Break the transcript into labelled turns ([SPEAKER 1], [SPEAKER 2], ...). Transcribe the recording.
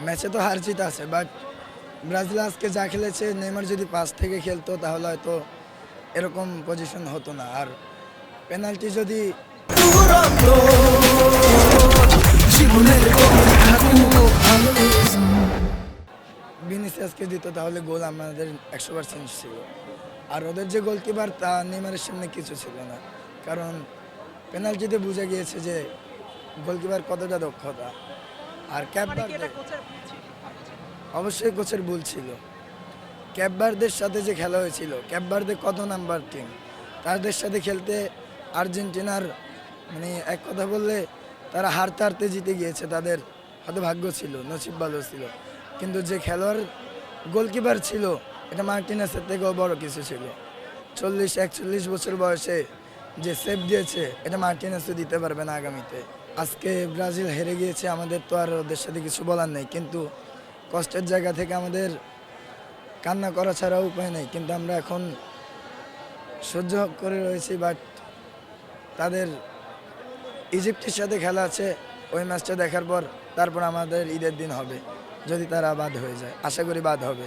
[SPEAKER 1] ম্যাচে তো হার জিত আছে, বাট ব্রাজিল আজকে যা খেলেছে, নেইমার যদি পাস থেকে খেলতো তাহলে হয়তো এরকম পজিশন হতো না। আর পেনাল্টি যদি ভিনিসিয়াসকে দিত তাহলে গোল আমাদের 100% ছিল। আর ওদের যে গোলকিপার, তা নেইমারের সামনে কিছু ছিল না, কারণ পেনাল্টিতে বুঝে গিয়েছে যে গোলকিপার কতটা দক্ষতা। আর ক্যাপ
[SPEAKER 2] মানে কি এটা
[SPEAKER 1] ভার্দে,
[SPEAKER 2] কোচের ভুল ছিল আপনার জন্য?
[SPEAKER 1] অবশ্যই কোচের ভুল ছিল। ক্যাপ ভার্দের সাথে যে খেলা হয়েছিল, ক্যাপ ভার্দে কত নাম্বার টিম, তাদের সাথে খেলতে আর্জেন্টিনার মানে এক কথা বললে তারা হারতে হারতে জিতে গিয়েছে, তাদের হয়তো ভাগ্য ছিল, নসিব ভালো ছিল। কিন্তু যে খেলোয়াড় গোলকিপার ছিল, এটা মার্টিনেসের থেকেও বড় কিছু ছিল। 40-41 বছর বয়সে যে সেভ দিয়েছে, এটা মার্টিনেসও দিতে পারবে না আগামীতে। আজকে ব্রাজিল হেরে গিয়েছে, আমাদের তো আর ওদের সাথে কিছু বলার নেই, কিন্তু কষ্টের জায়গা থেকে আমাদের কান্না করা ছাড়া উপায় নেই। কিন্তু আমরা এখন সহ্য করে রয়েছি, বাট তাদের ইজিপ্টের সাথে খেলা আছে, ওই ম্যাচটা দেখার পর তারপর আমাদের ঈদের দিন হবে, যদি তারা বাদ হয়ে যায়, আশা করি বাদ হবে।